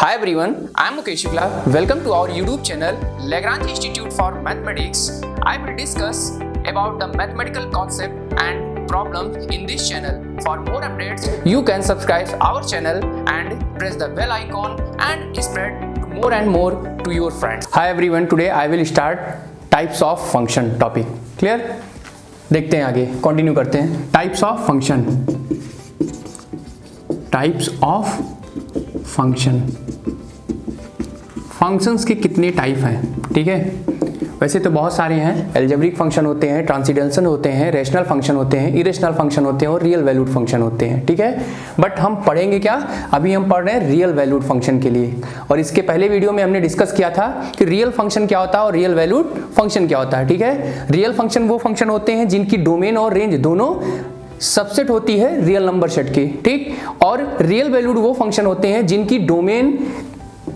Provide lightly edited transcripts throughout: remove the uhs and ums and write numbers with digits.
Hi everyone, I am Mukesh Shukla. Welcome to our YouTube channel Lagrange Institute for Mathematics. I will discuss about the mathematical concept and problems in this channel. For more updates, you can subscribe our channel and press the bell icon and spread more and more to your friends. Hi everyone, today I will start types of function topic. Clear? देखते हैं आगे, continue करते हैं. Types of function. Types of function. Functions के कितने type हैं? ठीक है, वैसे तो बहुत सारे हैं. एल्जेब्रिक फंक्शन होते हैं, ट्रांसेंडेंटल होते हैं, रैशनल फंक्शन होते हैं, इरेशनल फंक्शन होते हैं और रियल वैल्यूड फंक्शन होते हैं. ठीक है, बट हम पढ़ेंगे क्या? अभी हम पढ़ रहे हैं रियल वैल्यूड फंक्शन के लिए. और इसके पहले वीडियो में हमने डिस्कस किया था कि रियल फंक्शन क्या होता है और रियल वैल्यूड फंक्शन क्या होता है. ठीक है, रियल फंक्शन वो फंक्शन होते हैं जिनकी डोमेन और रेंज दोनों सबसेट होती है रियल नंबर सेट की. ठीक, और रियल वैल्यूड वो फंक्शन होते हैं जिनकी डोमेन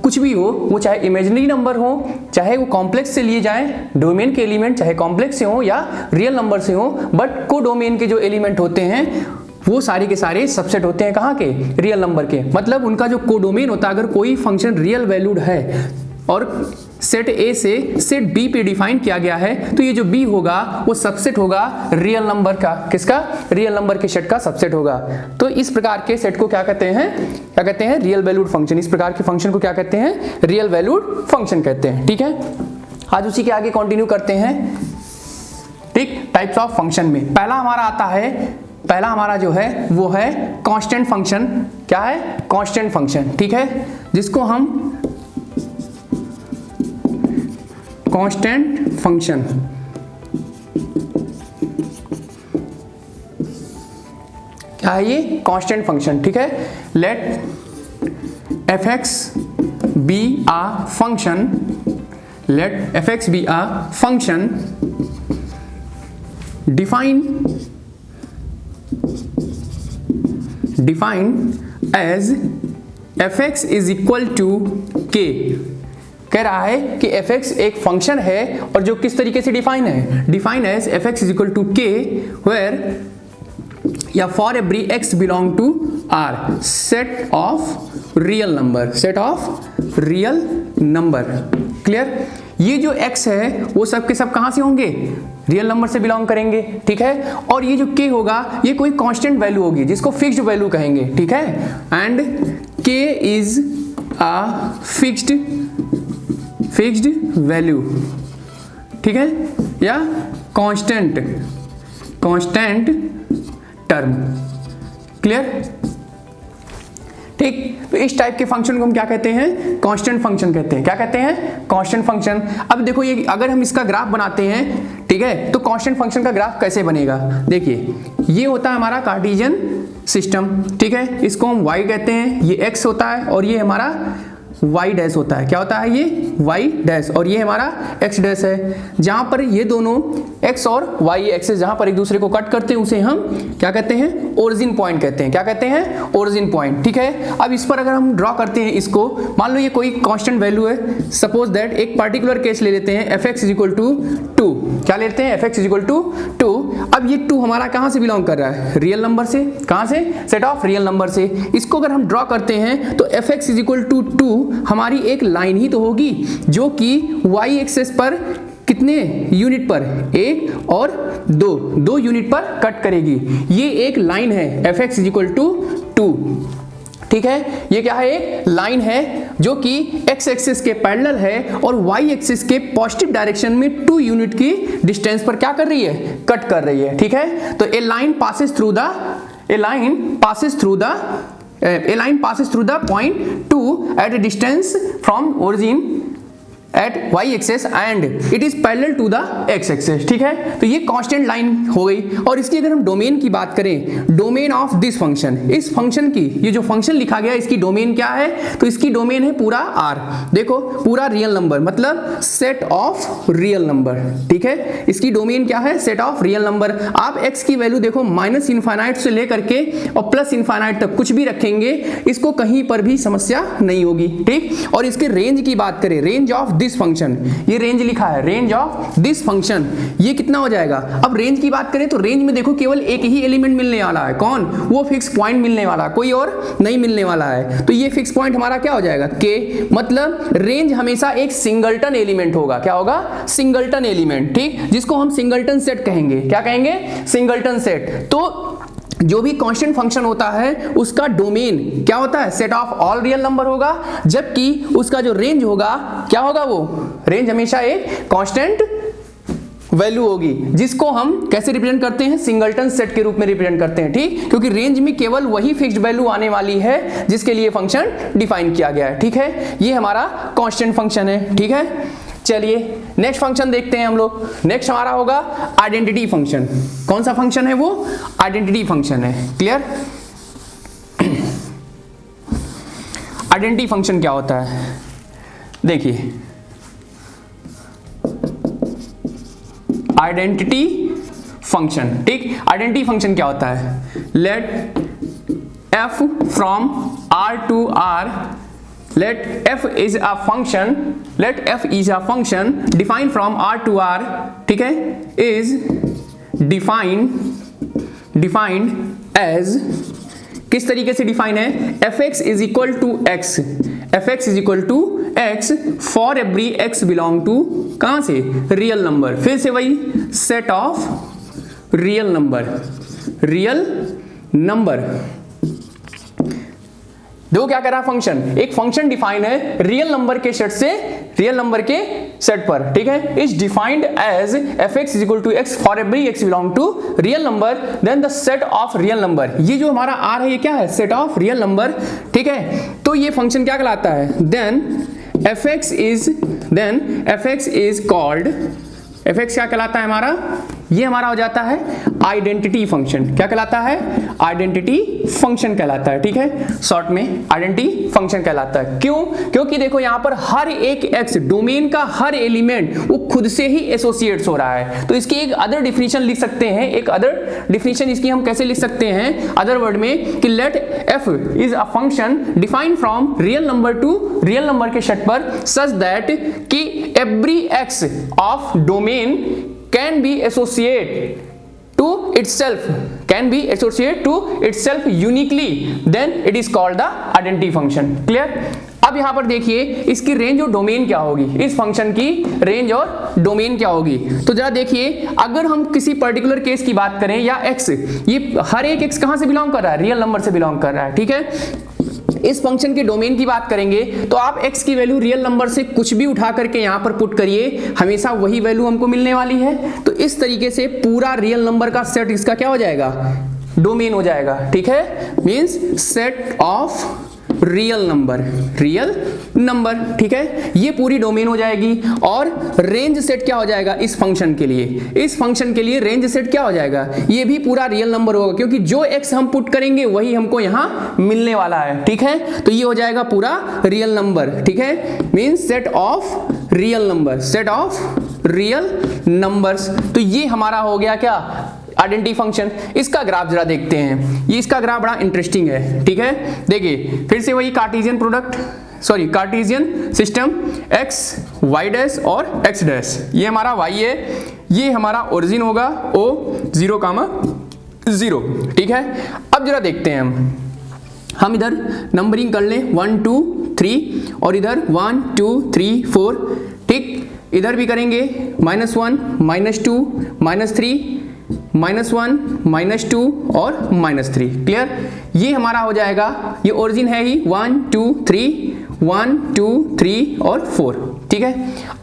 कुछ भी हो, वो चाहे इमेजिनरी नंबर हो, चाहे वो कॉम्प्लेक्स से लिए जाएं, डोमेन के एलिमेंट चाहे कॉम्प्लेक्स से हो या रियल नंबर से हो, बट को डोमेन के जो एलिमेंट होते हैं वो सारे के सारे सबसेट होते हैं कहाँ के? रियल नंबर के. मतलब उनका जो को डोमेन होता है, अगर कोई फंक्शन रियल वैल्यूड है और सेट ए से सेट बी पे डिफाइन किया गया है, तो ये जो बी होगा वो सबसेट होगा रियल नंबर का. किसका? रियल नंबर के सेट का सबसेट होगा. तो इस प्रकार के सेट को क्या कहते हैं? क्या कहते हैं? Real valued function. इस प्रकार के फंक्शन को क्या कहते हैं? रियल वैल्यूड फंक्शन कहते हैं. ठीक है, आज उसी के आगे कंटिन्यू करते हैं. ठीक, टाइप्स ऑफ फंक्शन में पहला हमारा जो है वो है कांस्टेंट फंक्शन. क्या है? Constant function. ठीक है, जिसको हम कांस्टेंट फंक्शन क्या है? ये कांस्टेंट फंक्शन. ठीक है, let f x be a function. Let f x be a function defined as f x is equal to k. कह रहा है कि fx एक फंक्शन है और जो किस तरीके से डिफाइन है? Define as fx is equal to k where या for every x belong to r set of real number. Set of real number. Clear? ये जो x है वो सब के सब कहां से होंगे? रियल नंबर से बिलोंग करेंगे. ठीक है, और ये जो k होगा ये कोई कांस्टेंट वैल्यू होगी जिसको फिक्स्ड वैल्यू कहेंगे. ठीक है, and k is a fixed value. ठीक है, या कांस्टेंट टर्म. क्लियर? ठीक, तो इस टाइप के फंक्शन को हम क्या कहते हैं? कांस्टेंट फंक्शन कहते हैं. क्या कहते हैं? Constant function. अब देखो ये अगर हम इसका ग्राफ बनाते हैं, ठीक है, तो कांस्टेंट फंक्शन का ग्राफ कैसे बनेगा? देखिए, ये होता है हमारा कार्टेशियन सिस्टम. ठीक है, इसको हम y कहते हैं, ये x होता है और ये हमारा y डैश होता है. क्या होता है? ये y डैश और ये हमारा x डैश है. जहां पर ये दोनों x और y एक्सिस जहां पर एक दूसरे को कट करते हैं उसे हम क्या कहते हैं? ओरिजिन पॉइंट कहते हैं. क्या कहते हैं? Origin point. ठीक है, अब इस पर अगर हम ड्रॉ करते हैं इसको, मान लो ये कोई कांस्टेंट वैल्यू है. सपोज दैट एक पर्टिकुलर केस ले लेते हैं fx इज इक्वल टू 2. क्या लेते हैं? fx is equal to 2. अब ये 2 हमारा कहां से बिलोंग कर रहा है? रियल नंबर से. कहां से? सेट ऑफ रियल नंबर से. इसको अगर हम ड्रॉ करते हैं तो fx इज इक्वल टू 2 हमारी एक लाइन ही तो होगी जो कि y एक्सिस पर कितने यूनिट पर? 1 और 2 यूनिट पर कट करेगी. ये एक लाइन है fx इज इक्वल टू 2. ठीक है, ये क्या है? एक लाइन है जो कि x एक्सिस के पैरेलल है और y एक्सिस के पॉजिटिव डायरेक्शन में 2 यूनिट की डिस्टेंस पर क्या कर रही है? कट कर रही है. ठीक है, तो a line passes through the point 2 at a distance from origin at y axis and it is parallel to the x axis. ठीक है, तो ये कांस्टेंट लाइन हो गई. और इसकी अगर हम डोमेन की बात करें, डोमेन ऑफ दिस फंक्शन, इस फंक्शन की, ये जो फंक्शन लिखा गया इसकी डोमेन क्या है? तो इसकी डोमेन है पूरा r. देखो, पूरा रियल नंबर मतलब सेट ऑफ रियल नंबर. ठीक है, इसकी डोमेन क्या है? Set of real number. आप x की वैल्यू देखो माइनस इनफाइनाइट से लेकर के और प्लस इनफाइनाइट तक कुछ भी रखेंगे, इसको कहीं पर भी समस्या नहीं होगी. ठीक, और इसके रेंज की बात करें, रेंज ऑफ दिस फंक्शन, ये रेंज लिखा है, रेंज ऑफ दिस फंक्शन, ये कितना हो जाएगा। अब रेंज की बात करें तो रेंज में देखो केवल एक ही एलिमेंट मिलने वाला है, कौन, वो फिक्स पॉइंट मिलने वाला, कोई और नहीं मिलने वाला है। तो ये फिक्स पॉइंट हमारा क्या हो जाएगा, के, मतलब रेंज हमेशा एक सिंगलटन एलिमेंट होगा, क्या होगा, सिंगलटन एलिमेंट, ठीक, जिसको हम सिंगलटन सेट कहेंगे, क्या कहेंगे, सिंगलटन सेट। तो जो भी कांस्टेंट फंक्शन होता है उसका डोमेन क्या होता है, set of all real number होगा, जबकि उसका जो रेंज होगा क्या होगा, वो रेंज हमेशा एक कांस्टेंट वैल्यू होगी, जिसको हम कैसे रिप्रेजेंट करते हैं, सिंगलटन सेट के रूप में रिप्रेजेंट करते हैं, ठीक, क्योंकि रेंज में केवल वही फिक्स्ड वैल्यू आने वाली है जिसके लिए फंक्शन डिफाइन किया गया है, ठीक है, ये हमारा कांस्टेंट फंक्शन है, ठीक है। चलिए नेक्स्ट फंक्शन देखते हैं हम लोग। नेक्स्ट हमारा होगा आइडेंटिटी फंक्शन। कौन सा फंक्शन है वो, आइडेंटिटी फंक्शन है, क्लियर। आइडेंटिटी फंक्शन क्या होता है, देखिए आइडेंटिटी फंक्शन, ठीक, आइडेंटिटी फंक्शन क्या होता है, late f from R to R, let f is a function, let f is a function defined from R to R, ठीक है, is defined as, किस तरीके से डिफाइन है, fx is equal to x, fx is equal to x for every x belong to, कहां से, real number, फिर से वही सेट ऑफ रियल नंबर। देखो क्या कर रहा है फंक्शन, एक फंक्शन डिफाइन है रियल नंबर के सेट से, रियल नंबर के सेट पर, ठीक है, is defined as fx is equal to x for every x belong to real number then the set of real number. ये जो हमारा r है ये क्या है, सेट ऑफ रियल नंबर, ठीक है। तो ये फंक्शन क्या कहलाता है, then fx is called, fx क्या कहलाता है हमारा, ये हमारा हो जाता है आइडेंटिटी फंक्शन, क्या कहलाता है, आइडेंटिटी फंक्शन कहलाता है, ठीक है, शॉर्ट में आइडेंटिटी फंक्शन कहलाता है। क्यों, क्योंकि देखो यहां पर हर एक x डोमेन का हर एलिमेंट वो खुद से ही एसोसिएट्स हो रहा है। तो इसकी एक अदर डिफिनेशन लिख सकते हैं, एक अदर डिफिनेशन इसकी हम कैसे लिख सकते हैं अदर वर्ड में, कि let f is a function defined from real number to real number के सेट पर सच दैट कि every x of domain can be associated to itself uniquely, then it is called the identity function, clear। अब यहां पर देखिए इसकी range और domain क्या होगी, इस फंक्शन की रेंज और डोमेन क्या होगी। तो जरा देखिए अगर हम किसी पर्टिकुलर केस की बात करें, या x, ये हर एक x कहां से बिलोंग कर रहा है, रियल नंबर से बिलोंग कर रहा है, ठीक है। इस फंक्शन के डोमेन की बात करेंगे तो आप x की वैल्यू रियल नंबर से कुछ भी उठा करके यहां पर पुट करिए, हमेशा वही वैल्यू हमको मिलने वाली है। तो इस तरीके से पूरा रियल नंबर का सेट इसका क्या हो जाएगा, डोमेन हो जाएगा, ठीक है, means set of real number, ठीक है, ये पूरी डोमेन हो जाएगी। और रेंज सेट क्या हो जाएगा इस फंक्शन के लिए, इस फंक्शन के लिए रेंज सेट क्या हो जाएगा, ये भी पूरा रियल नंबर होगा, क्योंकि जो x हम पुट करेंगे वही हमको यहां मिलने वाला है, ठीक है। तो ये हो जाएगा पूरा रियल नंबर, ठीक है, means set of real numbers. तो ये हमारा हो गया क्या, आइडेंटिटी फंक्शन। इसका ग्राफ जरा देखते हैं, ये इसका ग्राफ बड़ा इंटरेस्टिंग है, ठीक है। देखिए फिर से वही Cartesian system, x y dash और x डैश, ये हमारा y है, ये हमारा ओरिजिन होगा o 0,0, ठीक है। अब जरा देखते हैं हम इधर नंबरिंग कर लें 1 2 3 और इधर 1 2 3 4, ठीक, इधर भी करेंगे -1 -2 -3 -1 -2 और -3, क्लियर। ये हमारा हो जाएगा, ये ओरिजिन है ही 1 2 3 और 4, ठीक है।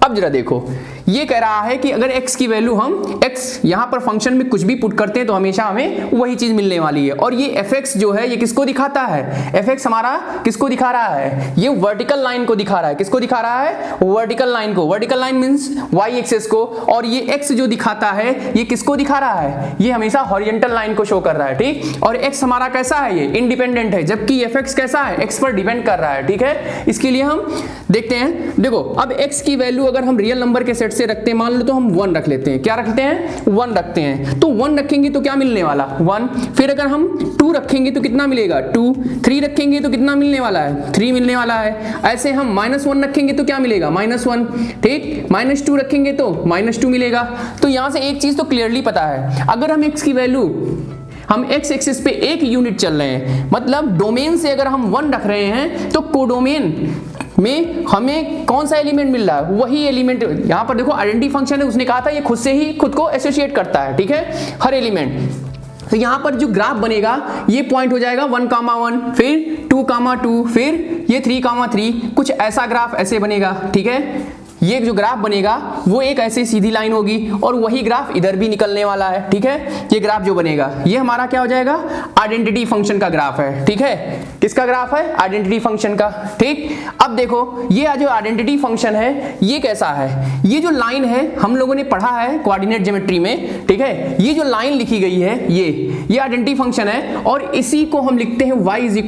अब जरा देखो ये कह रहा है कि अगर x की वैल्यू हम x यहां पर फंक्शन में कुछ भी पुट करते हैं तो हमेशा हमें वही चीज मिलने वाली है। और ये fx जो है ये किसको दिखाता है, fx हमारा किसको दिखा रहा है, ये वर्टिकल लाइन को दिखा रहा है, किसको दिखा रहा है, वर्टिकल लाइन को, vertical line means y axis को। और ये x जो दिखाता है ये किसको दिखा रहा है, ये हमेशा हॉरिजॉन्टल लाइन को शो कर रहा है, ठीक। और x हमारा कैसा है, ये इंडिपेंडेंट है, जबकि fx कैसा है, x पर डिपेंड कर रहा है, ठीक है। इसके लिए हम देखते हैं, देखो अब अब x की वैल्यू अगर हम रियल नंबर के सेट से रखते हैं, मान लो तो हम 1 रख लेते हैं। क्या रखते हैं? 1 रखते हैं। तो 1 रखेंगे तो क्या मिलने वाला? 1। फिर अगर हम 2 रखेंगे तो कितना मिलेगा? 2। 3 रखेंगे तो कितना मिलने वाला है? 3 मिलने वाला है। ऐसे हम -1 रखेंगे तो क्या मिलेगा? -1। ठीक, -2 रखेंगे तो -2 मिलेगा। तो यहां से एक चीज तो क्लियरली पता है, अगर हम x की वैल्यू हम x एक्सिस पे एक यूनिट चल रहे हैं, मतलब डोमेन से अगर हम 1 रख रहे हैं तो कोडोमेन में हमें कौन सा एलिमेंट मिल रहा है? वही एलिमेंट। यहां पर देखो आइडेंटिटी फंक्शन है, उसने कहा था ये खुद से ही खुद को एसोसिएट करता है, ठीक है, हर एलिमेंट। तो यहां पर जो ग्राफ बनेगा ये पॉइंट हो जाएगा 1,1, फिर 2,2, फिर ये 3,3, कुछ ऐसा ग्राफ ऐसे बनेगा, ठीक है। ये जो ग्राफ बनेगा वो एक ऐसी सीधी लाइन होगी और वही ग्राफ इधर भी निकलने वाला है, ठीक है। ये ग्राफ जो बनेगा ये हमारा क्या हो जाएगा? आइडेंटिटी फंक्शन का ग्राफ है, ठीक है। किसका ग्राफ है? आइडेंटिटी फंक्शन का, ठीक। अब देखो ये जो आइडेंटिटी फंक्शन है ये कैसा है? ये जो लाइन है हम लोगों ने पढ़ा है कोऑर्डिनेट ज्योमेट्री में, ठीक है। ये जो लाइन लिखी गई है ये आइडेंटिटी फंक्शन है और इसी को हम लिखते हैं y =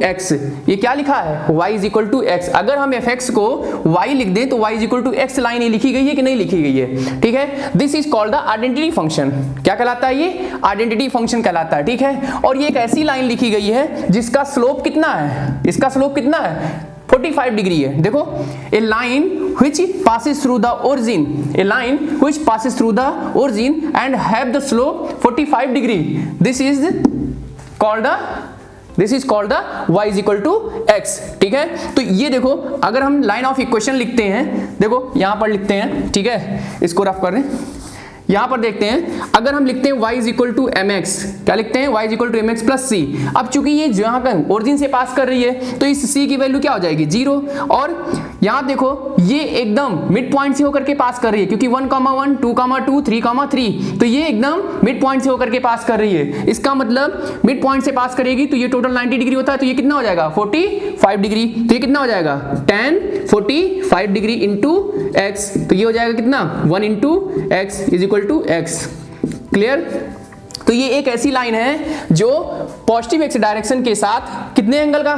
x। ये क्या लिखा है? y = x। अगर हम fx को y लिख दें तो y = x लाइन लिखी गई है कि नहीं लिखी गई है, ठीक है। This is called the identity function. क्या कहलाता है? ये आइडेंटिटी फंक्शन कहलाता है, ठीक है। और ये एक ऐसी लाइन लिखी गई है जिसका स्लोप कितना है? इसका स्लोप कितना है? 45 डिग्री है। देखो, ए line which passes through the origin, a line which passes through the origin and have the slope 45 degree. This is called the y = x, ठीक है। तो ये देखो, अगर हम लाइन ऑफ इक्वेशन लिखते हैं, देखो यहां पर लिखते हैं, ठीक है, इसको रफ कर रहे हैं। यहां पर देखते हैं, अगर हम लिखते हैं y = mx, क्या लिखते हैं? y = mx + c। अब चूंकि ये जहां का ओरिजिन से पास कर रही है तो इस c की वैल्यू क्या हो जाएगी? 0। और यहां देखो ये एकदम मिड पॉइंट से होकर के पास कर रही है, क्योंकि 1,1, 2,2, 3,3, तो ये एकदम मिड पॉइंट से होकर के पास कर रही है। इसका मतलब मिड पॉइंट से पास करेगी तो ये टोटल 90 डिग्री होता है, तो ये कितना हो जाएगा? 45 डिग्री। तो ये कितना हो जाएगा? tan 45 degree into x। तो ये हो जाएगा कितना? 1 × x = x। क्लियर? तो ये एक ऐसी लाइन है जो पॉजिटिव x डायरेक्शन के साथ कितने एंगल का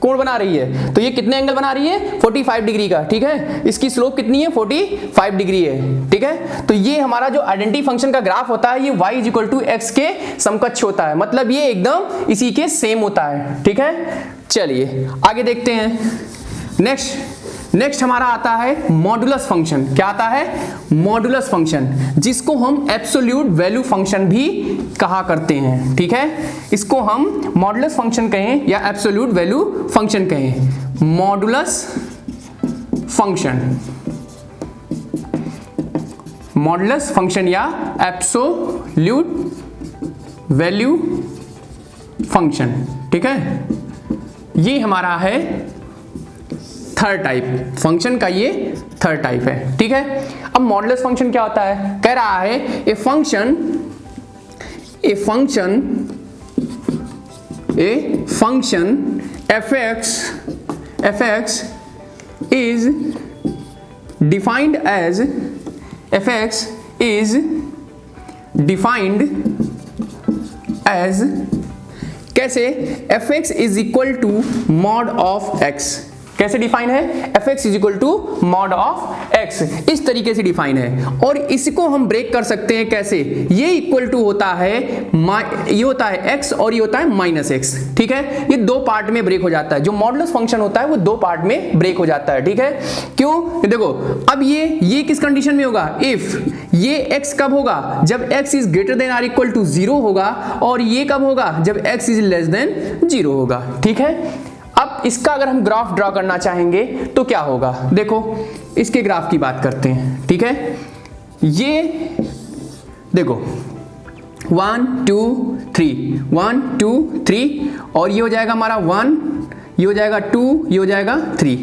कोण बना रही है? तो ये कितने एंगल बना रही है? 45 डिग्री का, ठीक है। इसकी स्लोप कितनी है? 45 डिग्री है, ठीक है। तो ये हमारा जो आइडेंटिटी फंक्शन का ग्राफ होता है ये y = x के समकक्ष होता है, मतलब ये एकदम इसी के सेम होता है, ठीक है। चलिए आगे देखते हैं। नेक्स्ट हमारा आता है मॉडुलस फंक्शन। क्या आता है? मॉडुलस फंक्शन, जिसको हम एब्सोल्यूट वैल्यू फंक्शन भी कहा करते हैं, ठीक है। इसको हम मॉडुलस फंक्शन कहें या एब्सोल्यूट वैल्यू फंक्शन कहें। मॉडुलस फंक्शन या एब्सोल्यूट वैल्यू फंक्शन, ठीक है। ये हमारा है थर्ड टाइप फंक्शन का, ये थर्ड टाइप है, ठीक है। अब मॉडुलस फंक्शन क्या होता है? कह रहा है a function fx is defined as कैसे? fx = mod of x। कैसे डिफाइन है? fx = mod of x, इस तरीके से डिफाइन है। और इसको हम ब्रेक कर सकते हैं कैसे? ये इक्वल टू होता है, ये होता है x और ये होता है -x, ठीक है। ये दो पार्ट में ब्रेक हो जाता है। जो मॉडुलस फंक्शन होता है वो दो पार्ट में ब्रेक हो जाता है, ठीक है। क्यों? देखो, अब ये किस कंडीशन में होगा? इफ ये x कब होगा? जब x is greater than or equal to 0 होगा, और ये कब होगा? जब x इज लेस देन 0 होगा, ठीक है। अब इसका अगर हम ग्राफ ड्रॉ करना चाहेंगे तो क्या होगा? देखो, इसके ग्राफ की बात करते हैं, ठीक है। ये देखो 1 2 3 1 2 3 और ये हो जाएगा हमारा 1, ये हो जाएगा 2, ये हो जाएगा 3।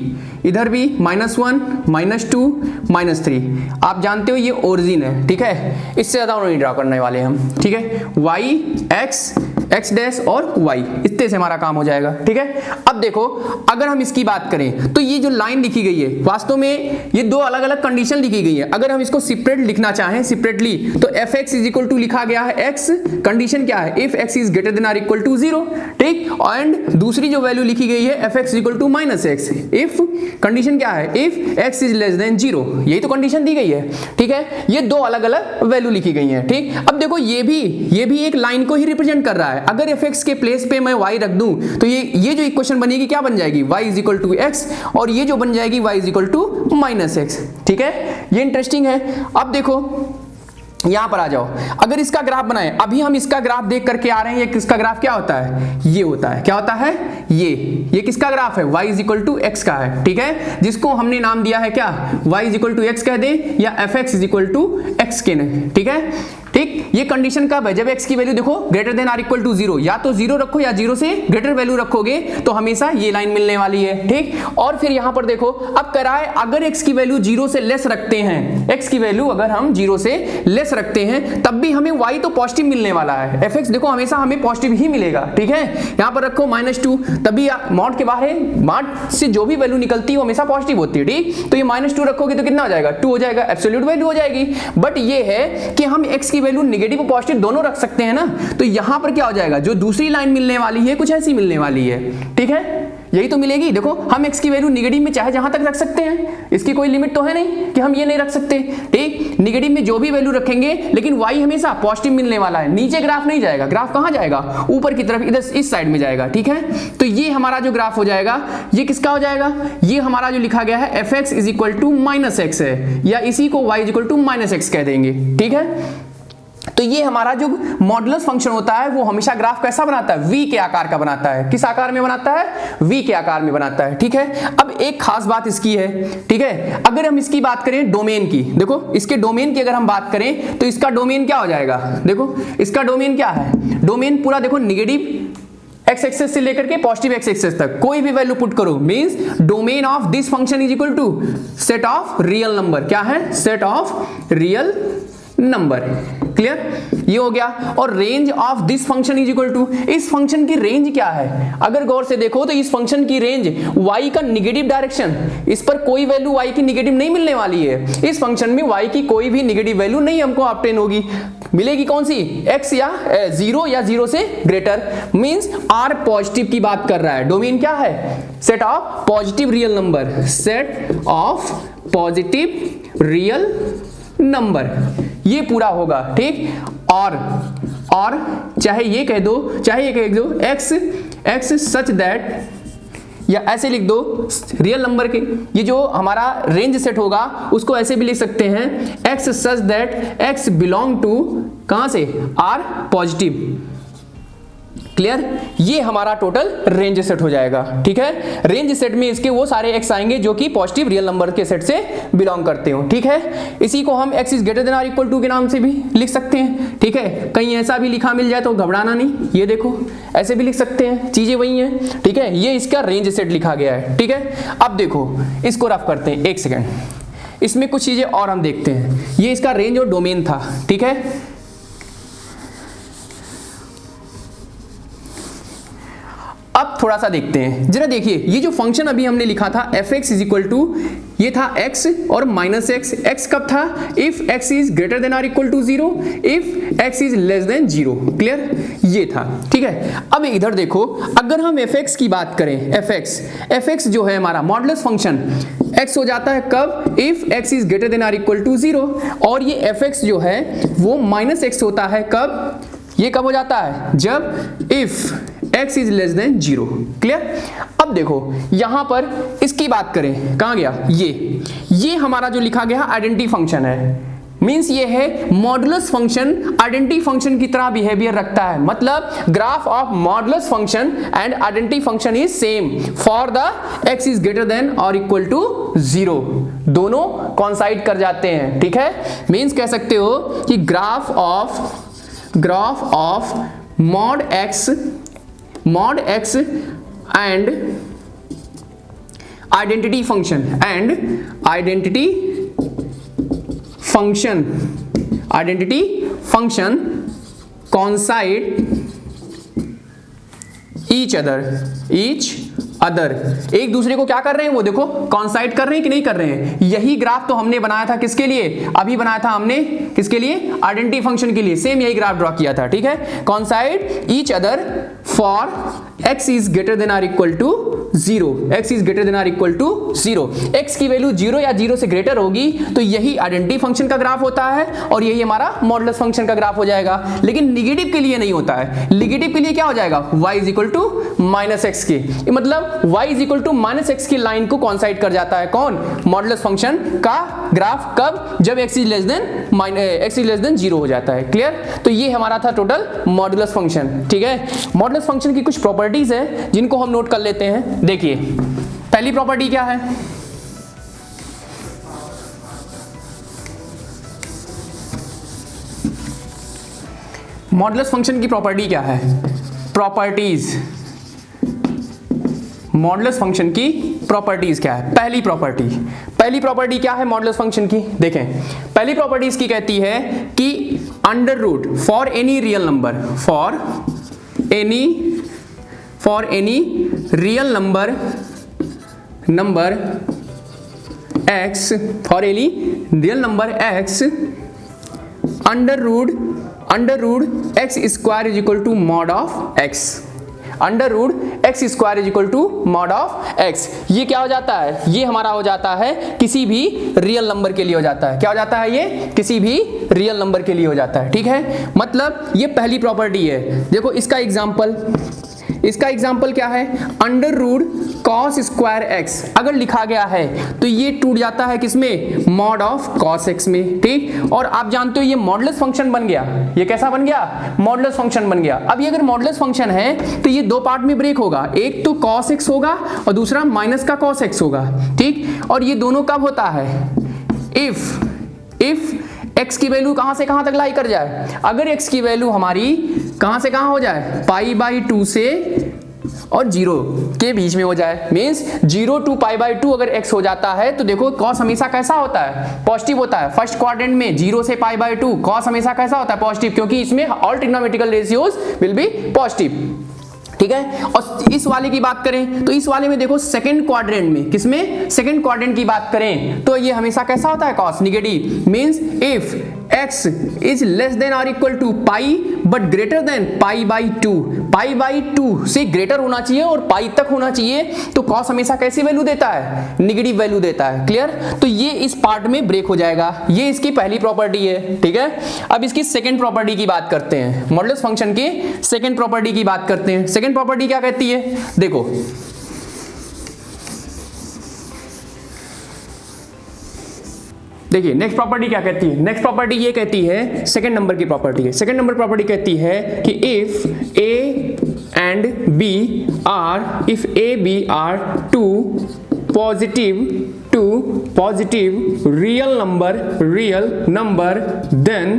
इधर भी -1 -2 -3। आप जानते हो ये ओरिजिन है, ठीक है। इससे ज्यादा नहीं ड्रॉ करने वाले हम, ठीक है। y x x डैश और y, इतने से हमारा काम हो जाएगा। ठीक है, अब देखो अगर हम इसकी बात करें तो ये जो लाइन लिखी गई है वास्तव में ये दो अलग अलग कंडीशन लिखी गई है। अगर हम इसको सेपरेट लिखना चाहें सेपरेटली तो fx इज इक्वल टू लिखा गया है x, कंडीशन क्या है if x is greater than or equal to 0, ठीक, एंड दूसरी जो वैल्यू लिखी गई है fx equal to minus x, if condition क्या है if x is less than 0, यही तो कंडीशन दी गई है। ठीक है, ये दो अलग अलग वैल्यू लिखी गई है। ठीक, अब देखो ये भी एक लाइन को ही रिप्रेजेंट कर रहा है। अगर fx के प्लेस पे मैं y रख दूं तो ये जो इक्वेशन बनेगी क्या बन जाएगी y is equal to x, और ये जो बन जाएगी y is equal to minus x. ठीक है, ये इंटरेस्टिंग है। अब देखो यहां पर आ जाओ, अगर इसका ग्राफ बनाए, अभी हम इसका ग्राफ देख करके आ रहे हैं, ये किसका ग्राफ क्या होता है, ये होता है, क्या होता है, ये किसका ग्राफ है, y is equal to x का है। ठीक है, जिसको हमने नाम दिया है क्या, y is equal to x कह दे या fx is equal to x के ने। ठीक है, ठीक, ये कंडीशन कब है, जब x की वैल्यू देखो greater than or equal to 0, या तो 0 रखो या 0 से ग्रेटर वैल्यू रखोगे तो हमेशा ये लाइन मिलने वाली है। ठीक, और फिर यहां पर देखो अब कराए, अगर x की वैल्यू 0 से लेस रखते हैं, x की वैल्यू अगर हम 0 से लेस रखते हैं तब भी हमें y तो पॉजिटिव मिलने वाला है, fx देखो हमेशा हमें पॉजिटिव ही मिलेगा। ठीक है, यहां पर रखो -2, तभी मॉड के बाहर मॉड से जो भी वैल्यू निकलती है वो हमेशा पॉजिटिव होती है। ठीक, तो ये -2 रखोगे तो कितना हो जाएगा, 2 हो जाएगा, एब्सोल्यूट वैल्यू हो जाएगी। बट ये है कि हम x की वैल्यू नेगेटिव और पॉजिटिव दोनों रख सकते हैं ना, तो यहां पर क्या हो जाएगा, जो दूसरी लाइन मिलने वाली है कुछ ऐसी मिलने वाली है। ठीक है, यही तो मिलेगी। देखो हम x की वैल्यू नेगेटिव में चाहे जहां तक रख सकते हैं, इसकी कोई लिमिट तो है नहीं कि हम ये नहीं रख सकते। ठीक, नेगेटिव में जो भी वैल्यू रखेंगे लेकिन y हमेशा पॉजिटिव मिलने वाला है, नीचे ग्राफ नहीं जाएगा, ग्राफ कहां जाएगा, ऊपर की तरफ, इधर इस साइड में जाएगा। ठीक है, तो ये हमारा जो ग्राफ हो जाएगा ये किसका हो जाएगा, ये हमारा जो लिखा गया है fx is equal to minus x है, या इसी को y is equal to minus x कह देंगे। ठीक है, तो ये हमारा जो मॉडुलस फंक्शन होता है वो हमेशा ग्राफ कैसा बनाता है, v के आकार का बनाता है। किस आकार में बनाता है, v के आकार में बनाता है। ठीक है, अब एक खास बात इसकी है। ठीक है, अगर हम इसकी बात करें डोमेन की, देखो इसके डोमेन की अगर हम बात करें तो इसका डोमेन क्या हो जाएगा, देखो इसका डोमेन क्या है, डोमेन पूरा देखो नेगेटिव x एक्सिस से लेकर के पॉजिटिव x एक्सिस तक कोई भी वैल्यू पुट करो, means domain of this function is equal to set of real number, क्या है, set of real number. Clear, ये हो गया। और range of this function is equal to, इस फंक्शन की रेंज क्या है, अगर गौर से देखो तो इस फंक्शन की रेंज y का नेगेटिव डायरेक्शन, इस पर कोई वैल्यू y की नेगेटिव नहीं मिलने वाली है, इस फंक्शन में y की कोई भी नेगेटिव वैल्यू नहीं हमको ऑब्टेन होगी, मिलेगी कौन सी, x या 0 या 0 से ग्रेटर, मींस r पॉजिटिव की बात कर रहा है। डोमेन क्या है, set of positive real number, set of positive real number, ये पूरा होगा। ठीक, और चाहे ये कह दो, चाहे ये कह दो x सच दैट, या ऐसे लिख दो रियल नंबर के, ये जो हमारा रेंज सेट होगा उसको ऐसे भी लिख सकते हैं, x such that x belong to कहां से, r पॉजिटिव। क्लियर, ये हमारा टोटल रेंज सेट हो जाएगा। ठीक है, रेंज सेट में इसके वो सारे x आएंगे जो कि पॉजिटिव रियल नंबर के सेट से बिलोंग करते हो। ठीक है, इसी को हम x is greater than or equal to के नाम से भी लिख सकते हैं। ठीक है, कहीं ऐसा भी लिखा मिल जाए तो घबराना नहीं, ये देखो ऐसे भी लिख सकते हैं, चीजें वही हैं। ठीक है, ये इसका रेंज सेट लिखा गया है। ठीक है, अब देखो इसको रफ करते हैं, एक सेकेंड, इसमें कुछ चीजें और हम देखते हैं। ये इसका रेंज और डोमेन था। ठीक है, अब थोड़ा सा देखते हैं, जरा देखिए ये जो फंक्शन अभी हमने लिखा था fx इज इक्वल टू, ये था x और माइनस x कब था, if x is greater than or equal to 0, if x is less than 0। Clear, ये था। ठीक है, अब इधर देखो, अगर हम fx की बात करें, fx जो है हमारा मॉडुलस फंक्शन x हो जाता है कब, if x is greater than or equal to 0, और ये fx जो है वो माइनस x होता है कब, ये कब हो जाता है, जब if x is less than 0। Clear, अब देखो यहां पर इसकी बात करें, कहां गया, ये हमारा जो लिखा गया आइडेंटिटी फंक्शन है, मींस ये है मॉडुलस फंक्शन आइडेंटिटी फंक्शन की तरह बिहेवियर रखता है, मतलब graph of modulus function and identity function is same for the x is greater than और इक्वल टू 0, दोनों कॉन्साइड कर जाते हैं। ठीक है, मींस कह सकते हो कि graph of mod x and identity function coincide each other एक दूसरे को क्या कर रहे हैं, वो देखो कॉन्साइड कर रहे हैं कि नहीं कर रहे हैं। यही ग्राफ तो हमने बनाया था किसके लिए, अभी बनाया था हमने किसके लिए, आइडेंटिटी फंक्शन के लिए, सेम यही ग्राफ ड्रॉ किया था, ठीक है। Consider each other for x is greater than or equal to 0, x is greater than or equal to 0, x की वैल्यू 0 या 0 से ग्रेटर होगी तो यही आइडेंटिटी फंक्शन का ग्राफ होता है और यही हमारा मॉडुलस फंक्शन का ग्राफ हो जाएगा। लेकिन निगेटिव के लिए नहीं होता है, निगेटिव के लिए क्या हो जाएगा, y is equal to minus x की, मतलब y is equal to minus x की लाइन को कॉन्साइड कर जाता है कौन, मॉडुलस फंक्शन का ग्राफ, कब, जब x इज लेस देन 0 हो जाता है। क्लियर, तो ये हमारा था टोटल मॉडुलस फंक्शन, ठीक है। मॉडुलस फंक्शन की कुछ प्रॉपर्टीज है जिनको हम नोट कर लेते हैं। देखिए पहली प्रॉपर्टी क्या है, मॉडुलस फंक्शन की प्रॉपर्टी क्या है, प्रॉपर्टीज, मॉडुलस फंक्शन की प्रॉपर्टीज क्या है। पहली प्रॉपर्टी क्या है मॉडुलस फंक्शन की, देखें पहली प्रॉपर्टी इसकी कहती है कि under root for any real number, for any real number x, for any real number x, under root x square is equal to mod of x, under root x square is equal to mod of x। ये क्या हो जाता है, ये हमारा हो जाता है किसी भी रियल नंबर के लिए हो जाता है, क्या हो जाता है, ये किसी भी रियल नंबर के लिए हो जाता है, ठीक है। मतलब ये पहली प्रॉपर्टी है। देखो इसका एग्जाम्पल क्या है, under root cos square x अगर लिखा गया है तो ये टूट जाता है किसमें, मॉड ऑफ कॉस एक्स में, ठीक। और आप जानते हो ये मॉडुलस फंक्शन बन गया, ये कैसा बन गया, मॉडुलस फंक्शन बन गया। अब ये अगर मॉडुलस फंक्शन है तो ये दो पार्ट में ब्रेक होगा, एक तो कॉस एक्स होगा और दूसरा माइनस का कॉस एक्स होगा, ठीक। और ये दोनों कब होता है, इफ x की वैल्यू कहां से कहां तक लाई कर जाए, अगर x की वैल्यू हमारी कहां से कहां हो जाए, पाई बाई 2 से और 0 के बीच में हो जाए, मींस 0 टू पाई बाई 2 अगर x हो जाता है तो देखो cos हमेशा कैसा होता है, पॉजिटिव होता है। फर्स्ट क्वाड्रेंट में 0 से पाई बाई 2 cos हमेशा कैसा होता है, पॉजिटिव, क्योंकि इसमें all trigonometrical ratios will be positive, ठीक है। और इस वाले की बात करें तो इस वाले में देखो सेकंड क्वाड्रेंट में, किसमें, सेकंड क्वाड्रेंट की बात करें तो ये हमेशा कैसा होता है, cos negative, means if x is less than और equal to pi but greater than pi by 2, pi by 2 से ग्रेटर होना चाहिए और पाई तक होना चाहिए, तो cos हमेशा कैसी वैल्यू देता है, निगेटिव वैल्यू देता है। क्लियर, तो ये इस पार्ट में ब्रेक हो जाएगा, ये इसकी पहली प्रॉपर्टी है, ठीक है। अब इसकी सेकंड प्रॉपर्टी की बात करते हैं, मॉडुलस फंक्शन की सेकंड प्रॉपर्टी की बात करते हैं। सेकंड प्रॉपर्टी क्या कहती है, देखो देखिए नेक्स्ट प्रॉपर्टी क्या कहती है, नेक्स्ट प्रॉपर्टी ये कहती है, सेकंड नंबर की प्रॉपर्टी है, सेकंड नंबर प्रॉपर्टी कहती है कि if A and B are, if A B are two positive real number then,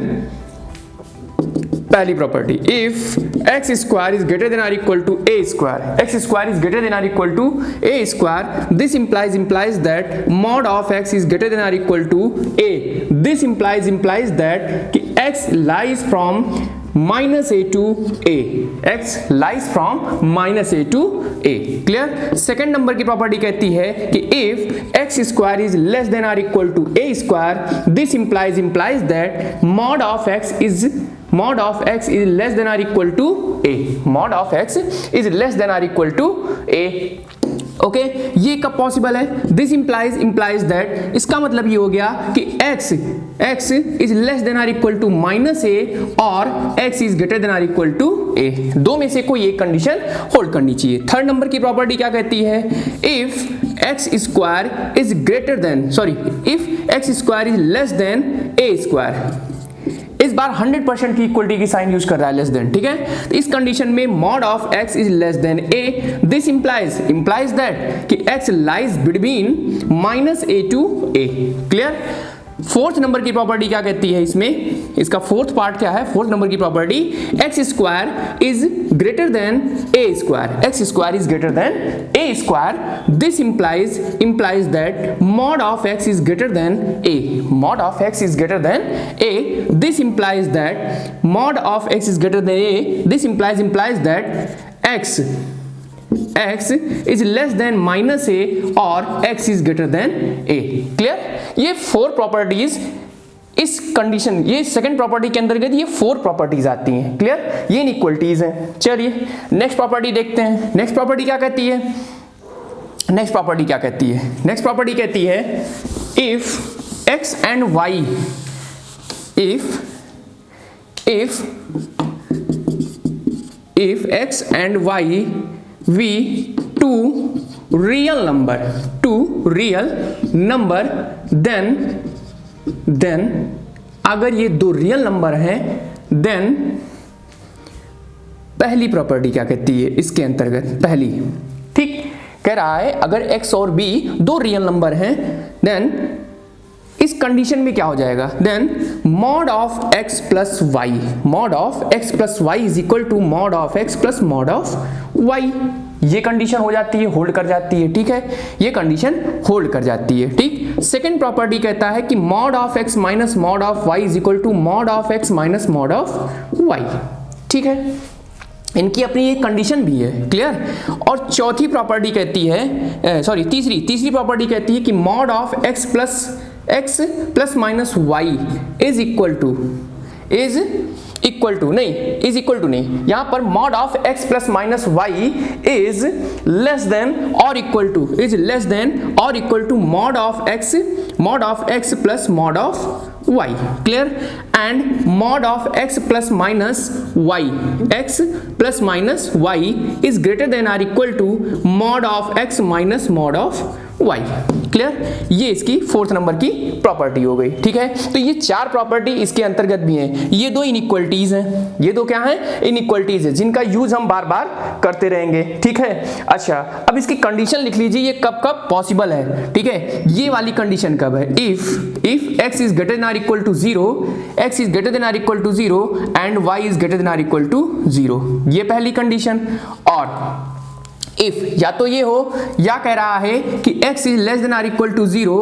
पहली property, if x square is greater than or equal to A square, x square is greater than or equal to A square, this implies that mod of x is greater than or equal to a, this implies that कि x lies from minus a to a, x lies from minus a to a। Clear, second number की property कहती है कि if x square is less than or equal to a square, this implies that mod of x is less than or equal to a, mod of x is less than or equal to a। Okay, ये कब possible है, this implies that, इसका मतलब ये हो गया कि x is less than or equal to minus A और x is greater than or equal to a, दो में से कोई एक कंडीशन होल्ड करनी चाहिए। थर्ड नंबर की प्रॉपर्टी क्या कहती है, if x square is greater then, if x square is less than a square, इस बार 100% की इक्वलिटी की साइन यूज कर रहा है, लेस देन, ठीक है। तो इस कंडीशन में mod of x is less than a, this implies that कि x lies between minus a to a। Clear, fourth number की प्रॉपर्टी क्या कहती है इसमें, इसका फोर्थ पार्ट क्या है, फोर्थ नंबर की property, x square is greater than a square, x square is greater than a square, this implies that mod of x is greater than a, mod of x is greater than A, this implies that mod of x is greater than A, this implies that x x is less than minus A और x is greater than a। Clear? ये 4 properties इस condition, ये second property के अंतर्गत ये 4 properties आती हैं। Clear? ये इनइक्वलिटीज हैं। चलिए नेक्स्ट प्रॉपर्टी देखते हैं। नेक्स्ट प्रॉपर्टी क्या कहती है? नेक्स्ट प्रॉपर्टी क्या कहती है? नेक्स्ट प्रॉपर्टी कहती है if x and y, if x and y we two real number then अगर ये 2 रियल नंबर हैं देन पहली प्रॉपर्टी क्या कहती है इसके अंतर्गत? पहली, ठीक, कह रहा है अगर x और b 2 रियल नंबर हैं देन इस कंडीशन में क्या हो जाएगा? Then mod of x plus y, mod of x plus y is equal to mod of x plus mod of y। ये कंडीशन हो जाती है, होल्ड कर जाती है। ठीक है, ये कंडीशन होल्ड कर जाती है। ठीक, सेकंड प्रॉपर्टी कहता है कि mod of x minus mod of y is equal to mod of x minus mod of y। ठीक है, इनकी अपनी एक कंडीशन भी है। क्लियर? और चौथी प्रॉपर्टी कहती है, तीसरी प्रॉपर्टी कहती है कि mod of x plus minus y is equal to नहीं, यहां पर mod of x plus minus y is less than और equal to mod of x plus mod of y। Clear? And mod of x plus minus y is greater than और equal to mod of x minus mod of y। Clear? ये इसकी 4th number की property हो गई। ठीक है, तो ये 4 प्रॉपर्टी इसके अंतर्गत भी हैं। ये 2 इनइक्वलिटीज हैं, ये 2 क्या हैं? इनइक्वलिटीज है जिनका यूज हम बार बार करते रहेंगे। ठीक है, अच्छा अब इसकी कंडीशन लिख लीजिए, ये कब कब पॉसिबल है। ठीक है, ये वाली कंडीशन कब है? If x is greater than और equal to 0, x is greater than और equal to 0 and y is greater than और इक्वल टू 0, ये पहली कंडीशन। और इफ या तो ये हो या कह रहा है कि x इज लेस देन और equal to 0,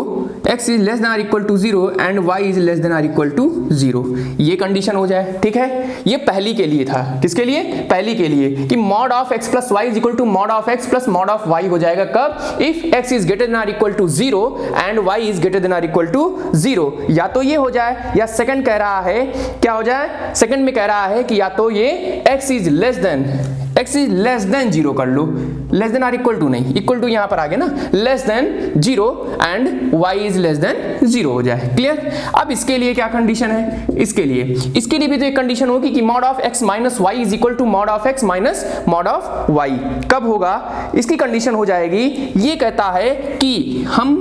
x is less than और equal to 0 and y is less than और इक्वल टू 0, ये कंडीशन हो जाए। ठीक है, ये पहली के लिए था। किसके लिए? पहली के लिए कि mod of x plus y is equal to mod of x plus mod of y हो जाएगा कब? If x is greater than और equal to 0 and y is greater than और इक्वल टू 0। या तो ये हो जाए या सेकंड कह रहा है क्या हो जाए? सेकंड में कह रहा है कि या तो ये x इज लेस देन 0 कर लो, लेस देन और इक्वल टू नहीं, इक्वल टू यहां पर आ गया ना, less than 0 and y is less than 0 हो जाए। क्लियर? अब इसके लिए क्या कंडीशन है? इसके लिए भी तो एक कंडीशन होगी कि mod of x minus y is equal to mod of x minus mod of y। कब होगा? इसकी कंडीशन हो जाएगी, ये कहता है कि हम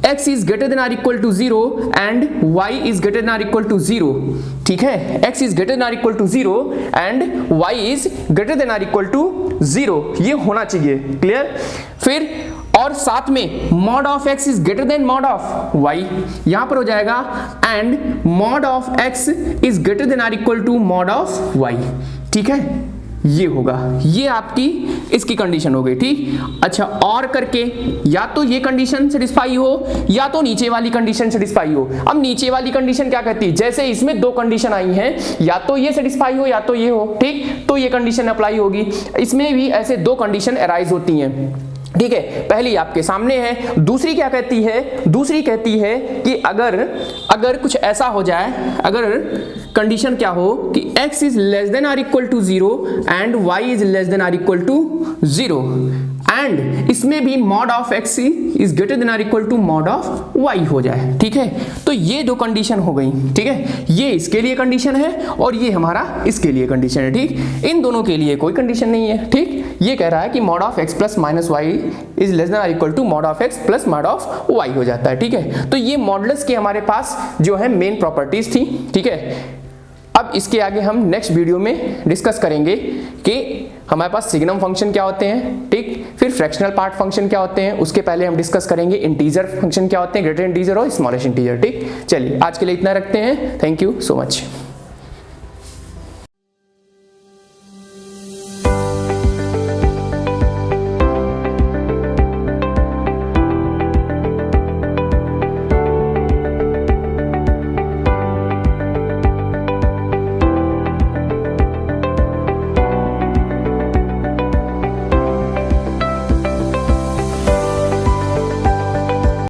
x इज ग्रेटर देन और equal to 0 and y is greater than और इक्वल टू 0। ठीक है, x इज ग्रेटर देन और equal to 0 and y is greater than और इक्वल टू 0, ये होना चाहिए। क्लियर? फिर और साथ में mod of x is greater than mod of y, यहां पर हो जाएगा and mod of x is greater than और equal to mod of y। ठीक है, ये होगा, ये आपकी इसकी कंडीशन हो गई। ठीक, अच्छा और करके या तो ये कंडीशन सेटिस्फाई हो या तो नीचे वाली कंडीशन सेटिस्फाई हो। अब नीचे वाली कंडीशन क्या कहती है? जैसे इसमें 2 कंडीशन आई हैं, या तो ये सेटिस्फाई हो या तो ये हो। ठीक, तो ये कंडीशन अप्लाई होगी। इसमें भी ऐसे 2 कंडीशन अराइज होती हैं। ठीक है, पहली आपके सामने है। दूसरी क्या कहती है? दूसरी कहती है कि अगर कुछ ऐसा हो जाए, अगर कंडीशन क्या हो कि x इज लेस देन और equal to 0 and y is less than और इक्वल टू 0 एंड इसमें भी mod of x is greater than और equal to mod of y हो जाए। ठीक है, तो ये 2 कंडीशन हो गई। ठीक है, ये इसके लिए कंडीशन है और ये हमारा इसके लिए कंडीशन है। ठीक, इन दोनों के लिए कोई कंडीशन नहीं है। ठीक, ये कह रहा है कि mod of x plus minus y is less than और equal to mod of x plus mod of y हो जाता है। ठीक है, तो ये मॉडुलस की हमारे पास जो है मेन प्रॉपर्टीज थी। ठीक है, अब इसके आगे हम नेक्स्ट वीडियो में डिस्कस करेंगे कि हमारे पास सिग्नम फंक्शन क्या होते हैं। ठीक, फिर फ्रैक्शनल पार्ट फंक्शन क्या होते हैं, उसके पहले हम डिस्कस करेंगे इंटीजर फंक्शन क्या होते हैं, ग्रेटर इंटीजर और स्मॉलेस्ट इंटीजर। ठीक, चलिए आज के लिए इतना रखते हैं। Thank you so much.